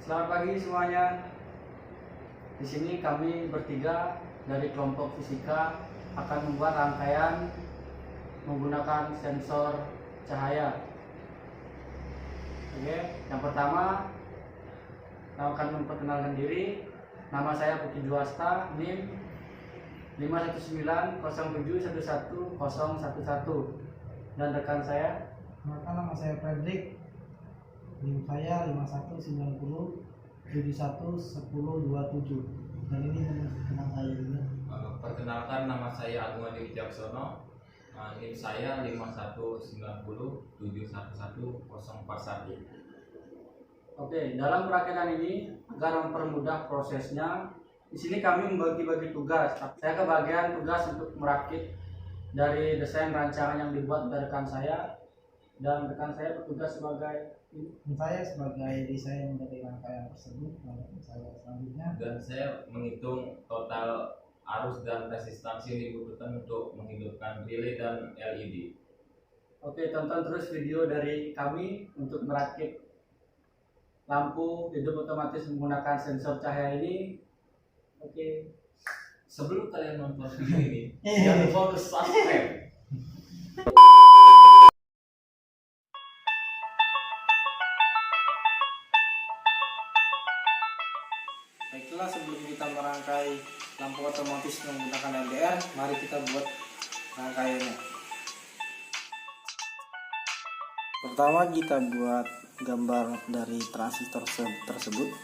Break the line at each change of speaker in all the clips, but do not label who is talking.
Selamat pagi semuanya. Di sini kami bertiga dari kelompok fisika akan membuat rangkaian menggunakan sensor cahaya. Oke, yang pertama saya akan memperkenalkan diri. Nama saya Puki Juwasta, NIM 51907111011, dan rekan saya.
Nama saya Fredrik, NIM saya 5190711027, dan ini teman saya juga.
Perkenalkan, nama saya Agung Adi Wicaksono, NIM saya 51907111041.
Oke, dalam perakiraan ini agar mempermudah prosesnya, di sini kami membagi-bagi tugas. Saya kebagian tugas untuk merakit dari desain rancangan yang dibuat oleh rekan saya, dan rekan saya bertugas sebagai
desain dari rangkaian tersebut. Dan saya selanjutnya,
Dan saya menghitung total arus dan resistansi yang dibutuhkan untuk menghidupkan relay dan LED.
Oke, tonton terus video dari kami untuk merakit lampu hidup otomatis menggunakan sensor cahaya ini. Oke.
Sebelum kalian nonton video ini, jangan lupa untuk subscribe.
baiklah, sebelum kita merangkai lampu otomatis menggunakan LDR, mari kita buat rangkaiannya. Pertama kita buat gambar dari transistor tersebut.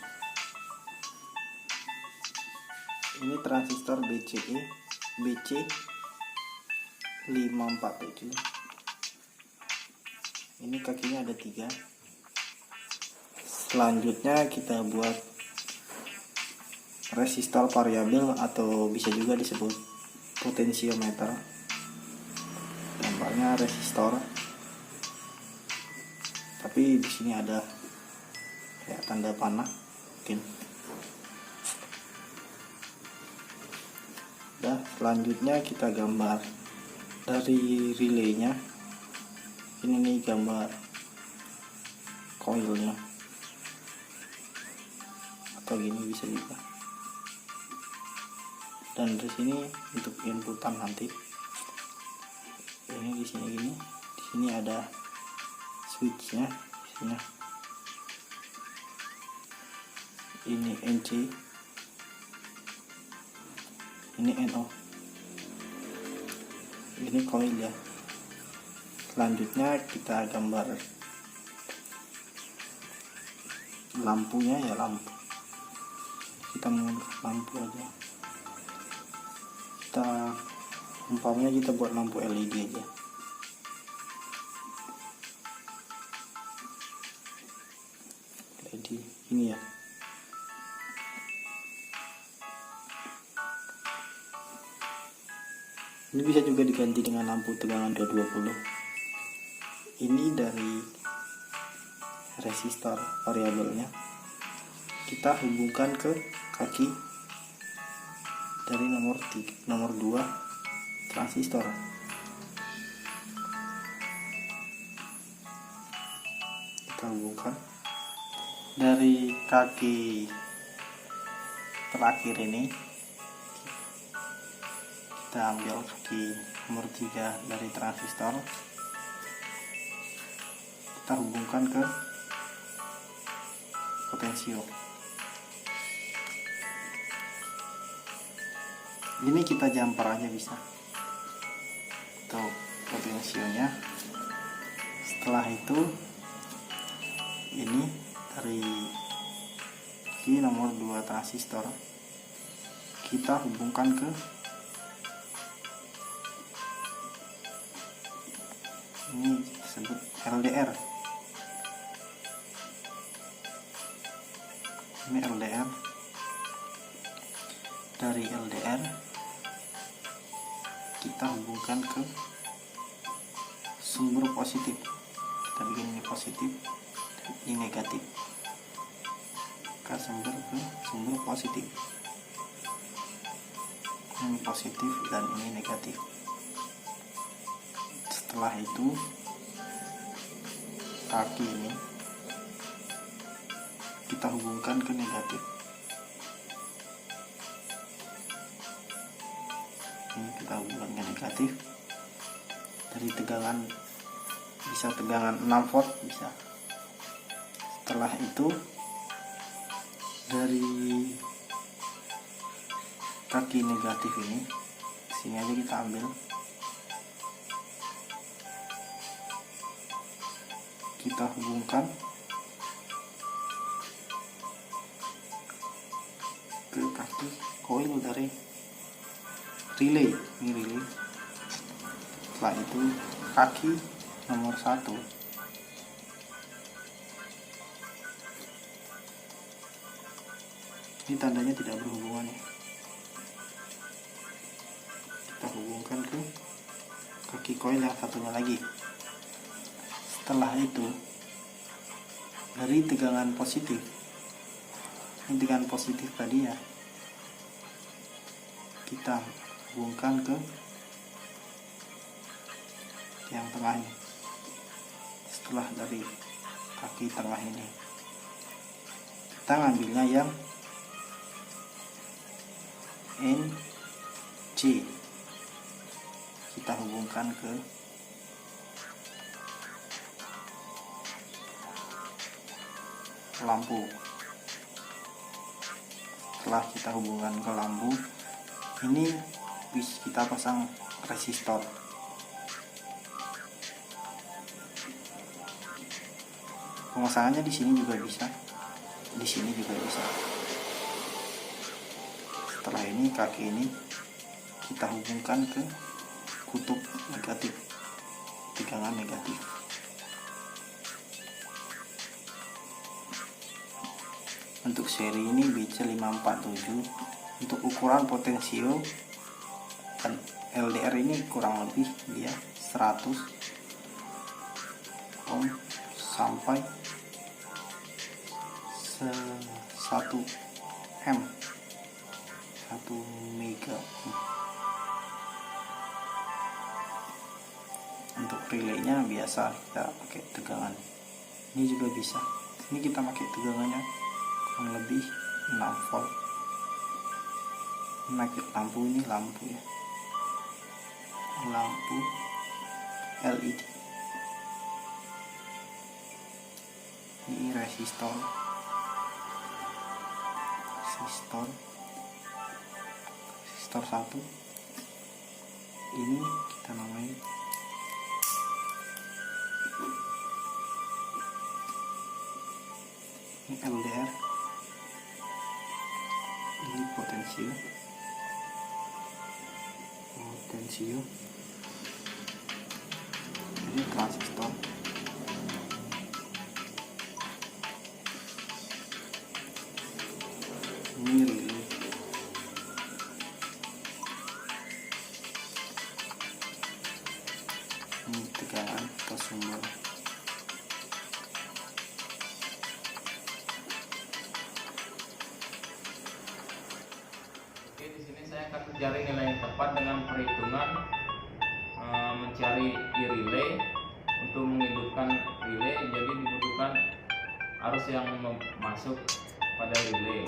Ini transistor BC54. Ini kakinya ada 3. Selanjutnya kita buat resistor variabel atau bisa juga disebut potensiometer. Gambarnya resistor, tapi di sini ada kayak tanda panah mungkin. Selanjutnya kita gambar dari relaynya. Ini nih gambar coilnya, atau gini bisa juga. Dan di sini untuk inputan nanti. Ini di sini gini. Di sini ada switchnya. Di sini. Ini NC. Ini NO. Ini coil ya. Selanjutnya kita gambar lampunya ya, lampu. Kita menggunakan lampu aja. Umpamanya kita buat lampu LED aja. LED ini ya. Ini bisa juga diganti dengan lampu tegangan 220. Ini dari resistor variabelnya. Kita hubungkan ke kaki dari nomor 2 transistor. Kita hubungkan dari kaki terakhir ini. Kita ambil kaki nomor 3 dari transistor, kita hubungkan ke potensio. Ini kita jumper aja bisa untuk potensionya. Setelah itu ini dari kaki nomor 2 transistor kita hubungkan ke ini disebut LDR. Ini LDR. Dari LDR kita hubungkan ke sumber positif. Kita bikin ini positif, ini negatif. Kita sumber ke sumber positif. Ini positif dan ini negatif. Setelah itu kaki ini kita hubungkan ke negatif. Ini kita hubungkan ke negatif. Dari tegangan bisa tegangan 6 volt bisa. Setelah itu dari kaki negatif ini sini aja kita ambil, kita hubungkan ke kaki koil dari relay. Ini relay. Setelah itu kaki nomor 1 ini tandanya tidak berhubungan ya. Kita hubungkan ke kaki koil yang satunya lagi. Setelah itu dari tegangan positif, ini tegangan positif tadi ya, kita hubungkan ke yang tengah ini. Setelah dari kaki tengah ini kita ngambilnya yang NC, kita hubungkan ke lampu. Setelah kita hubungkan ke lampu, ini bisa kita pasang resistor. Pemasangannya di sini juga bisa, di sini juga bisa. Setelah ini kaki ini kita hubungkan ke kutub negatif, tegangan negatif. Untuk seri ini BC547. Untuk ukuran potensio dan LDR ini kurang lebih dia 100 ohm sampai 1 M, 1 mega. Untuk relaynya biasa kita pakai tegangan, ini juga bisa. Ini kita pakai tegangannya kurang lebih 6 volt. Pakai lampu, ini lampu ya, lampu LED. Ini resistor 1. Ini kita namain ini LDR. Ini potensio. Ini transistor. Ini relay. Ini tegangan atau sumber.
Oke, di sini saya akan mencari nilai yang tepat dengan perhitungan mencari relay. Untuk menghidupkan relay, jadi dibutuhkan arus yang masuk pada relay,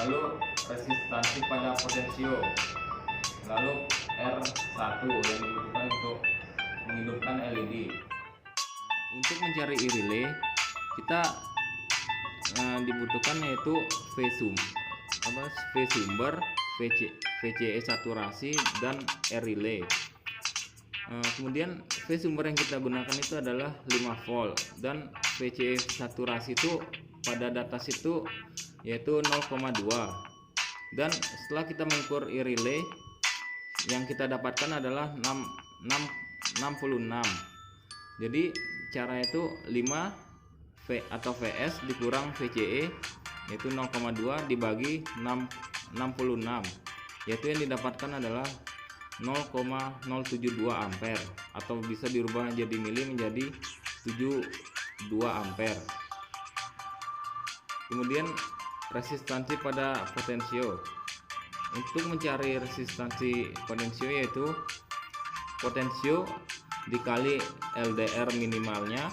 lalu resistansi pada potensio, lalu R1 yang dibutuhkan untuk menghidupkan LED. Untuk mencari relay, kita dibutuhkan yaitu V sumber, VCE saturasi, dan R relay. Kemudian V sumber yang kita gunakan itu adalah 5 volt, dan VCE saturasi itu pada datasheet itu yaitu 0,2. Dan setelah kita mengukur I relay, yang kita dapatkan adalah 66. Jadi cara itu 5 V atau VS dikurang VCE yaitu 0,2 dibagi 66, yaitu yang didapatkan adalah 0,072 ampere, atau bisa dirubah jadi mili menjadi 72 ampere. Kemudian resistansi pada potensio. Untuk mencari resistansi potensio yaitu potensio dikali LDR minimalnya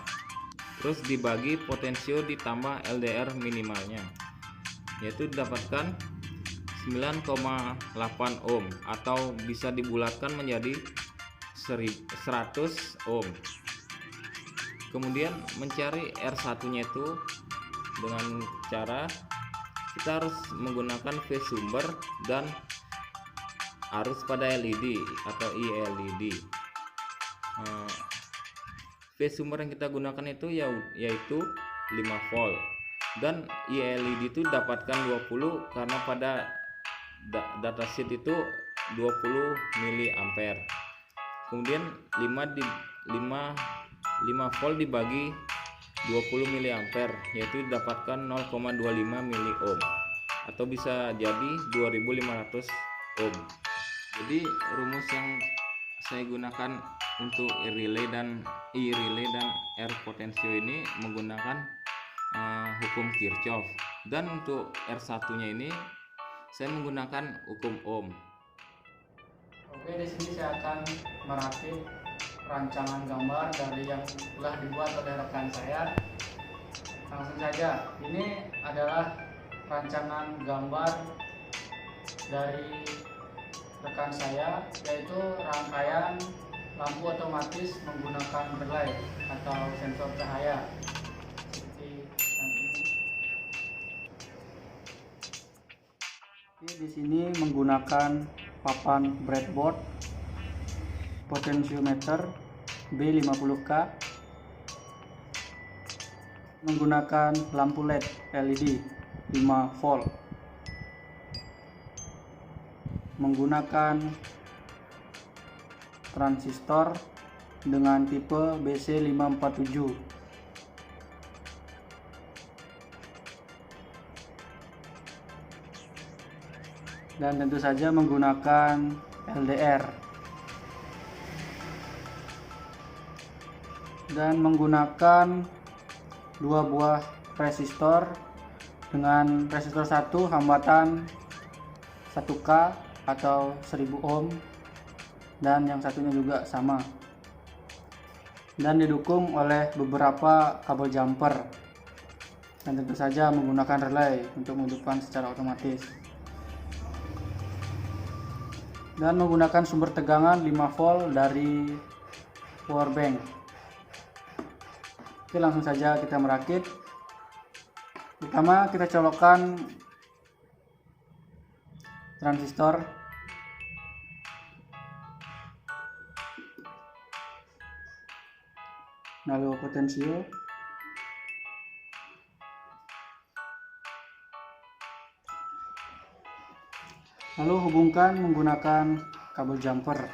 terus dibagi potensio ditambah LDR minimalnya, yaitu didapatkan 9,8 ohm atau bisa dibulatkan menjadi 100 ohm. Kemudian mencari R1 nya itu dengan cara kita harus menggunakan phase sumber dan arus pada LED atau iLED. Phase sumber yang kita gunakan itu yaitu 5 volt dan iLED itu dapatkan 20 karena pada datasheet itu 20 mA. Kemudian 5 volt dibagi 20 mA yaitu didapatkan 0,25 miliohm atau bisa jadi 2500 ohm. Jadi rumus yang saya gunakan untuk relay dan R potensio ini menggunakan hukum Kirchhoff, dan untuk R1 nya ini saya menggunakan hukum Ohm.
Oke, di sini saya akan merakit rancangan gambar dari yang telah dibuat oleh rekan saya. Langsung saja, ini adalah rancangan gambar dari rekan saya, yaitu rangkaian lampu otomatis menggunakan relay atau sensor cahaya seperti yang ini. Di sini menggunakan papan breadboard, potensiometer B50K, menggunakan lampu LED 5 volt, menggunakan transistor dengan tipe BC547, dan tentu saja menggunakan LDR, dan menggunakan 2 buah resistor dengan resistor 1 hambatan 1K atau 1000 ohm, dan yang satunya juga sama, dan didukung oleh beberapa kabel jumper, dan tentu saja menggunakan relay untuk menghidupkan secara otomatis, dan menggunakan sumber tegangan 5 volt dari power bank. Oke, langsung saja kita merakit. Pertama kita colokkan transistor, lalu potensio, lalu hubungkan menggunakan kabel jumper.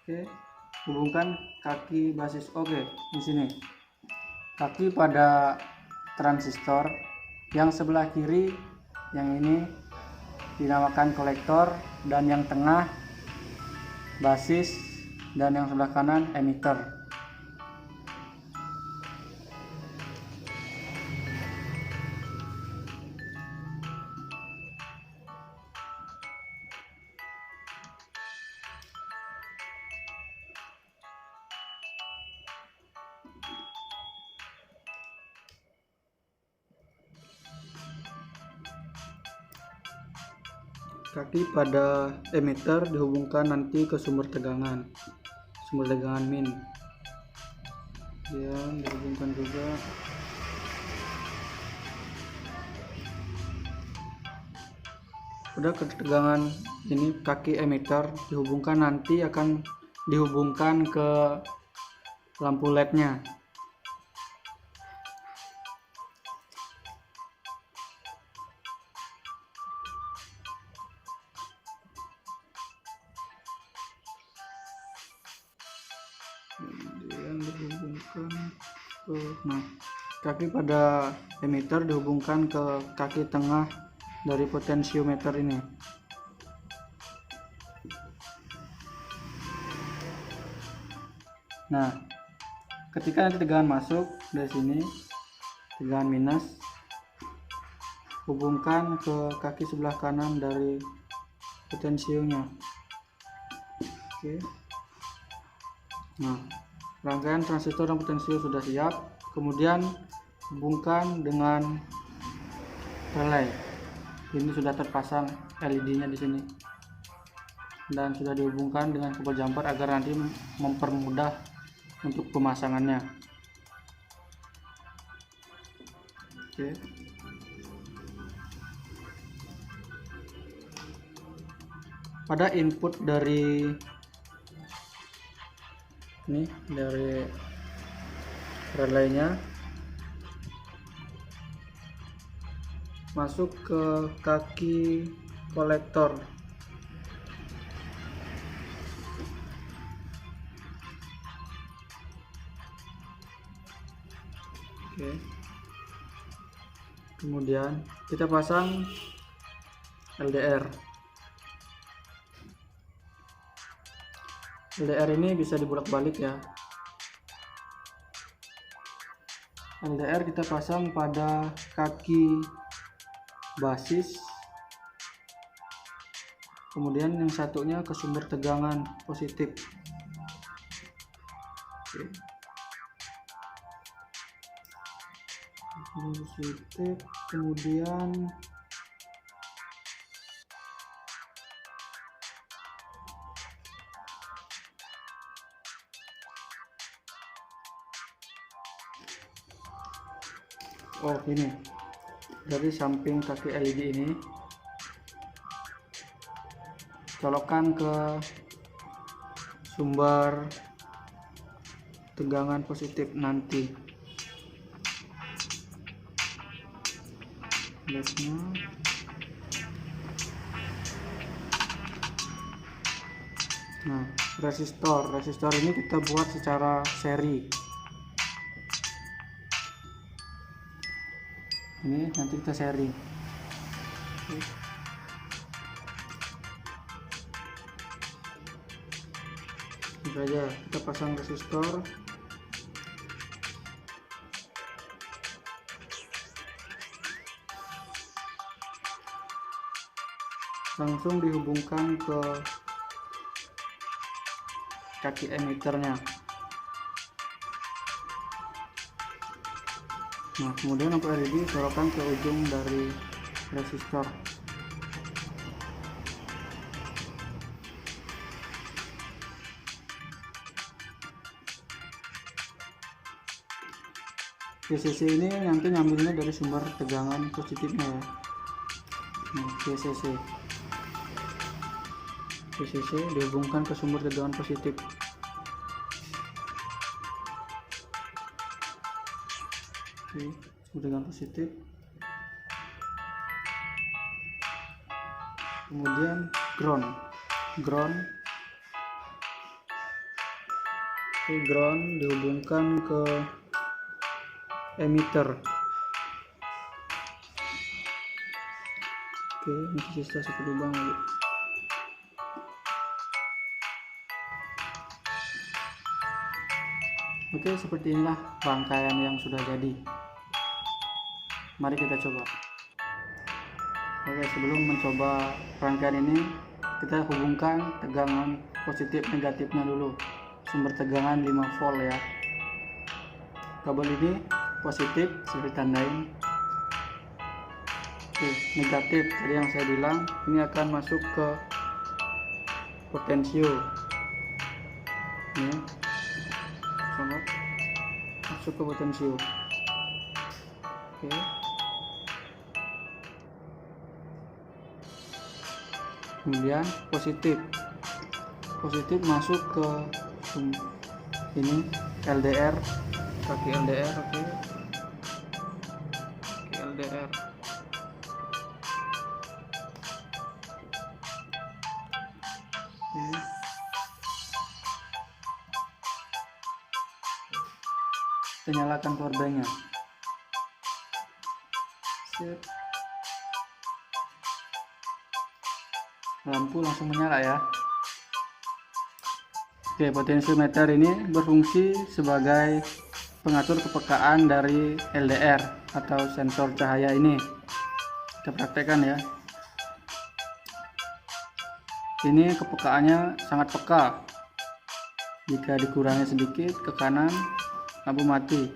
Oke, hubungkan kaki basis. Oke, di sini kaki pada transistor yang sebelah kiri, yang ini dinamakan kolektor, dan yang tengah basis, dan yang sebelah kanan emitter. Kaki pada emitter dihubungkan nanti ke sumber tegangan min, dan dihubungkan juga udah ke tegangan ini. Kaki emitter dihubungkan nanti akan dihubungkan ke lampu LED-nya. Kemudian dihubungkan ke, kaki pada emitter dihubungkan ke kaki tengah dari potensiometer ini. Nah, ketika nanti tegangan masuk dari sini, tegangan minus, hubungkan ke kaki sebelah kanan dari potensionya. Oke. Nah, rangkaian transistor dan potensio sudah siap. Kemudian hubungkan dengan relay. Ini sudah terpasang LED-nya di sini dan sudah dihubungkan dengan kabel jumper agar nanti mempermudah untuk pemasangannya. Oke. Pada input dari relaynya masuk ke kaki kolektor. Oke. Kemudian kita pasang LDR. LDR ini bisa dibolak-balik ya. LDR kita pasang pada kaki basis, kemudian yang satunya ke sumber tegangan positif. Oke. Positif, kemudian ini dari samping kaki LED ini colokkan ke sumber tegangan positif nanti. Nah, resistor ini kita buat secara seri. Ini nanti kita seri. Ini saja kita pasang resistor. Langsung dihubungkan ke kaki emiternya. Nah, kemudian lampu LED colokkan ke ujung dari resistor. VCC ini nanti ngambilnya dari sumber tegangan positifnya ya. Nah, VCC dihubungkan ke sumber tegangan positif. Oke, sumber tegangan positif. Kemudian ground. Ground dihubungkan ke emitter. Oke, masih sisa 1 lubang lagi. Oke, seperti inilah rangkaian yang sudah jadi. Mari kita coba. Oke, sebelum mencoba rangkaian ini, kita hubungkan tegangan positif negatifnya dulu. Sumber tegangan 5 volt ya. Kabel ini positif, sudah ditandain. Oke, negatif tadi yang saya bilang, ini akan masuk ke potensio. Ini masuk ke potensio. Oke. Kemudian positif masuk ke ini LDR, kaki LDR. Oke. Kaki LDR. Oke. Kita nyalakan power banknya. Sip. Lampu langsung menyala ya. Oke, potensiometer ini berfungsi sebagai pengatur kepekaan dari LDR atau sensor cahaya ini. Kita praktekkan ya. ini kepekaannya sangat peka. Jika dikurangi sedikit ke kanan, lampu mati.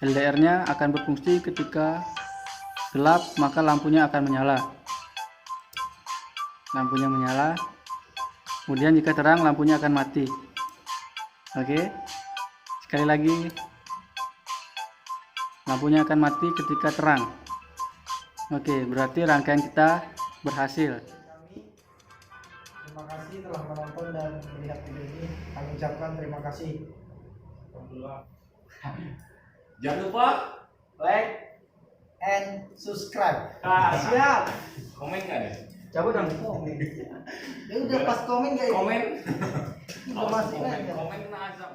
LDR-nya akan berfungsi ketika gelap, maka lampunya akan menyala. Lampunya menyala. Kemudian jika terang, lampunya akan mati. Oke. Sekali lagi. Lampunya akan mati ketika terang. Oke, berarti rangkaian kita berhasil.
Terima kasih telah menonton dan melihat video ini. Kami ucapkan terima kasih.
Jangan lupa
Like.
And subscribe.
Siap.
komen nggak deh?
Cabut dong.
Komen. Ya udah pas komen gak ini?
Komen.
Informasi
komen
aja.
komen azab.